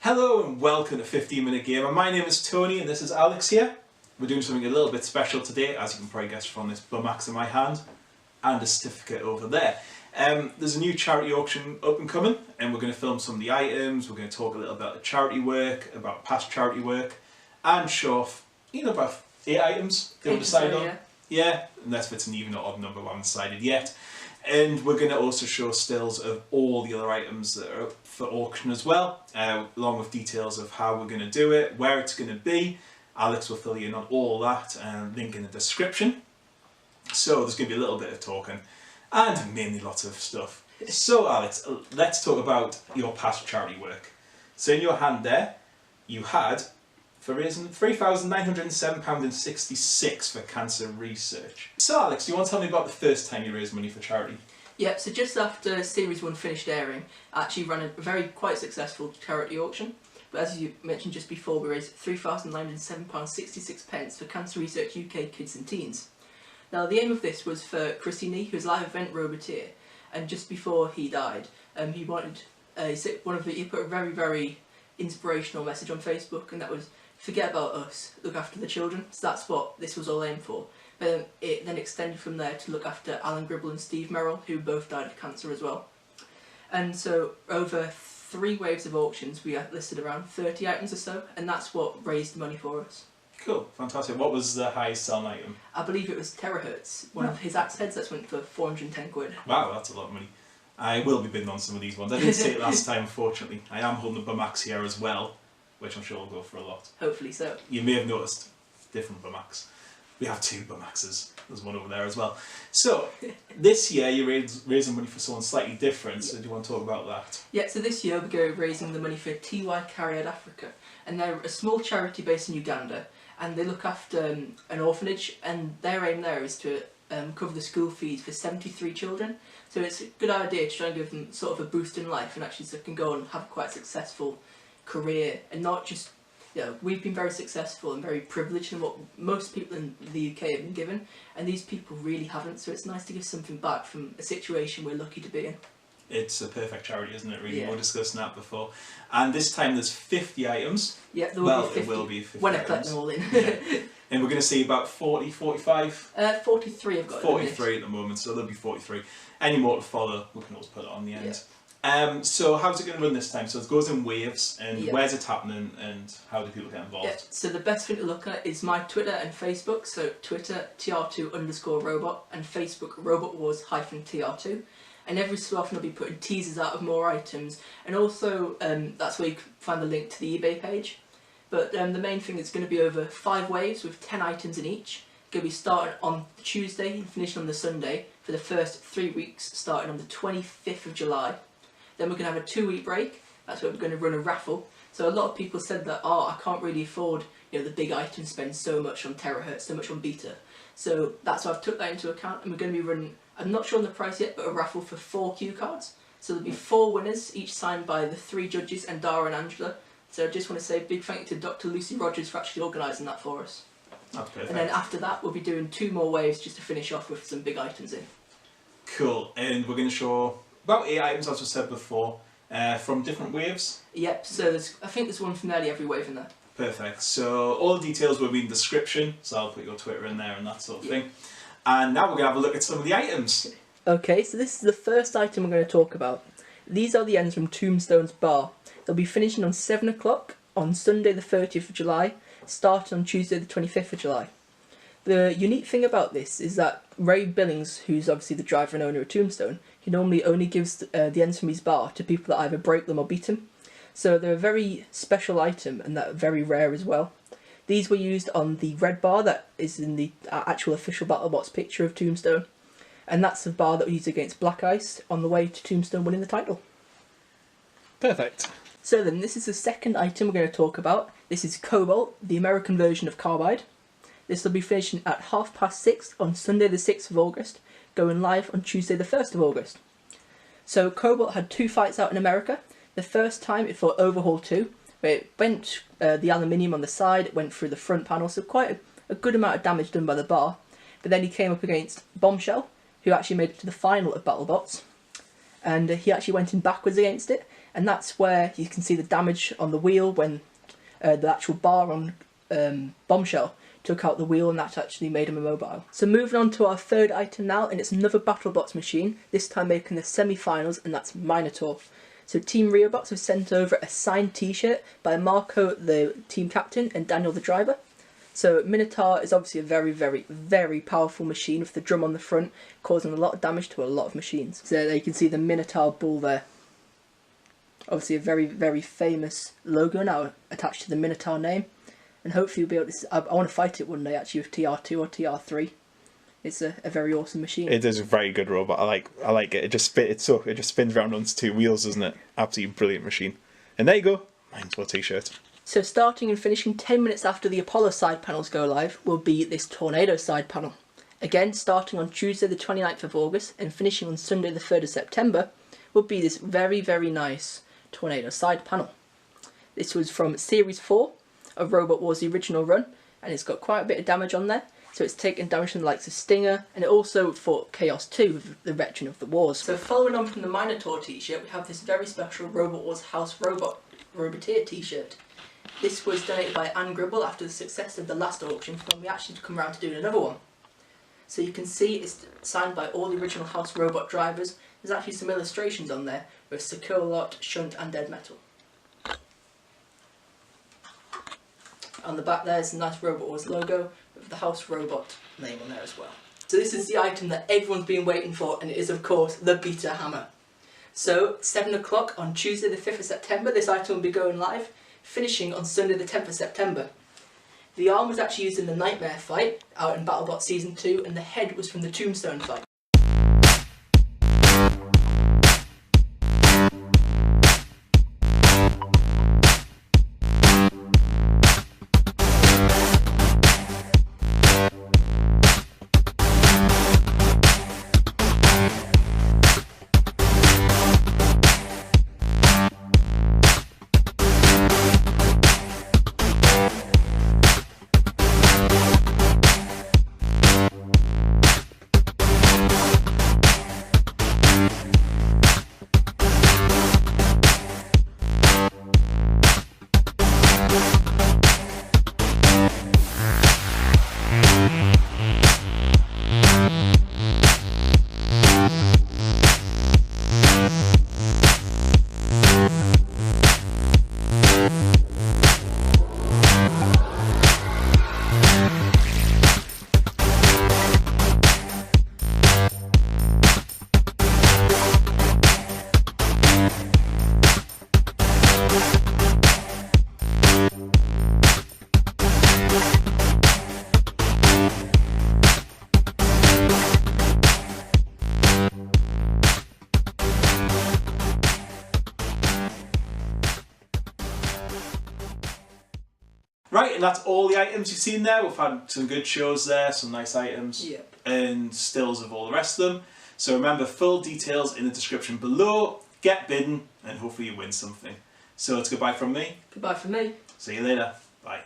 Hello and welcome to 15-Minute Gamer. My name is Tony and this is Alex here. We're doing something a little bit special today, as you can probably guess from this bum axe in my hand and a certificate over there. There's a new charity auction up and coming, and we're going to film some of the items. We're going to talk a little about the charity work, about past charity work, and show off, about 8 items that we decided on. Yeah, unless it's an even or odd number, we haven't decided yet. And we're going to also show stills of all the other items that are up for auction as well, along with details of how we're going to do it, where it's going to be. Alex will fill you in on all that, and link in the description. So there's going to be a little bit of talking, and mainly lots of stuff. So Alex, let's talk about your past charity work. So in your hand there, you had, for raising £3,907.66 for cancer research. So Alex, do you want to tell me about the first time you raised money for charity? Yep, so just after Series 1 finished airing, I actually ran a quite successful charity auction. But as you mentioned just before, we raised £3,907.66 for Cancer Research UK Kids and Teens. Now the aim of this was for Chrissy Nee, who's a live event roboteer, and just before he died, he wanted, he put a very inspirational message on Facebook, and that was, forget about us, look after the children. So that's what this was all aimed for. But it then extended from there to look after Alan Gribble and Steve Merrill, who both died of cancer as well. And so over 3 waves of auctions, we listed around 30 items or so, and that's what raised money for us. Cool, fantastic. What was the highest selling item? I believe it was Terahertz, one of his axe heads. That went for 410 quid. Wow, that's a lot of money. I will be bidding on some of these ones. I didn't say it last time, unfortunately. I am holding the bum axe here as well, which I'm sure will go for a lot. Hopefully so. You may have noticed different bum axe. We have 2 bum axes. There's one over there as well. So, this year you're raising money for someone slightly different, so do you want to talk about that? Yeah, so this year we're raising the money for TY Carried Africa, and they're a small charity based in Uganda, and they look after an orphanage, and their aim there is to cover the school fees for 73 children. So it's a good idea to try and give them sort of a boost in life, and actually so they can go and have quite a successful career, and not just, we've been very successful and very privileged in what most people in the UK have been given, and these people really haven't, so it's nice to give something back from a situation we're lucky to be in. It's a perfect charity, isn't it, really? Yeah. We were discussing that before. And this time there's 50 items. Yeah, there will be 50. It will be 50 when items. I collect them all in. Yeah. And we're going to see about 40, 45? 43 I've got 43 at the moment, so there'll be 43. Any more to follow, we can always put it on the end. Yeah. So how's it going to run this time? So it goes in waves, and where's it happening, and how do people get involved? Yeah. So the best thing to look at is my Twitter and Facebook. So Twitter TR2-Robot and Facebook Robot Wars -TR2. And every so often I'll be putting teasers out of more items, and also that's where you can find the link to the eBay page. But the main thing is going to be over 5 waves with 10 items in each. Going to be starting on Tuesday and finishing on the Sunday for the first 3 weeks, starting on the 25th of July. Then we're going to have a 2-week break. That's where we're going to run a raffle. So a lot of people said that, I can't really afford the big items, spend so much on terahertz, so much on beta. So that's why I've took that into account, and we're going to be running, I'm not sure on the price yet, but a raffle for 4 cue cards. So there'll be 4 winners, each signed by the 3 judges and Dara and Angela. So I just want to say a big thank you to Dr. Lucy Rogers for actually organising that for us. That's perfect. And then after that we'll be doing 2 more waves just to finish off with some big items in. Cool, and we're going to show about 8 items, as I said before, from different waves. Yep, so I think there's one from nearly every wave in there. Perfect, so all the details will be in the description, so I'll put your Twitter in there and that sort of thing. And now we're going to have a look at some of the items. Okay, so this is the first item we're going to talk about. These are the ends from Tombstone's bar. They'll be finishing on 7 o'clock on Sunday the 30th of July, starting on Tuesday the 25th of July. The unique thing about this is that Ray Billings, who's obviously the driver and owner of Tombstone, he normally only gives the ends from his bar to people that either break them or beat him. So they're a very special item, and that very rare as well. These were used on the red bar that is in the actual official BattleBots picture of Tombstone, and that's the bar that was used against Black Ice on the way to Tombstone winning the title. Perfect. So then, this is the second item we're going to talk about. This is Cobalt, the American version of Carbide. This will be finishing at 6:30 on Sunday the 6th of August, going live on Tuesday the 1st of August. So Cobalt had 2 fights out in America. The first time it fought Overhaul 2, where it went the aluminium on the side, it went through the front panel, so quite a good amount of damage done by the bar. But then he came up against Bombshell, who actually made it to the final of BattleBots, and he actually went in backwards against it, and that's where you can see the damage on the wheel when the actual bar on Bombshell took out the wheel, and that actually made him immobile. So moving on to our third item now, and it's another BattleBots machine, this time making the semi-finals, and that's Minotaur. So Team Reobots have sent over a signed t-shirt by Marco, the team captain, and Daniel, the driver. So Minotaur is obviously a very, very, very powerful machine with the drum on the front, causing a lot of damage to a lot of machines. So there you can see the Minotaur bull there. Obviously a very, very famous logo now attached to the Minotaur name. And hopefully you'll be able to... I want to fight it one day actually with TR2 or TR3. It's a very awesome machine. It is a very good robot. I like it. It just spins around on its two wheels, doesn't it? Absolutely brilliant machine. And there you go. Minotaur t-shirt. So starting and finishing 10 minutes after the Apollo side panels go live will be this Tornado side panel. Again, starting on Tuesday the 29th of August and finishing on Sunday the 3rd of September will be this very, very nice Tornado side panel. This was from Series 4 of Robot Wars, the original run, and it's got quite a bit of damage on there. So it's taken damage from the likes of Stinger, and it also fought Chaos 2 with the veteran of the wars. So following on from the Minotaur t-shirt, we have this very special Robot Wars House Roboteer t-shirt. This was donated by Anne Gribble after the success of the last auction, when we actually come around to doing another one. So you can see it's signed by all the original House Robot drivers. There's actually some illustrations on there with Securelot, Shunt and Dead Metal. On the back there's a nice Robot Wars logo with the House Robot name on there as well. So this is the item that everyone's been waiting for, and it is of course the Beta Hammer. So 7 o'clock on Tuesday the 5th of September this item will be going live, finishing on Sunday the 10th of September. The arm was actually used in the Nightmare fight out in BattleBot Season 2, and the head was from the Tombstone fight. Right, and that's all the items you've seen there. We've had some good shows there, some nice items, Yep. and stills of all the rest of them. So remember, full details in the description below. Get bidding, and hopefully you win something. So it's goodbye from me. Goodbye from me. See you later. Bye.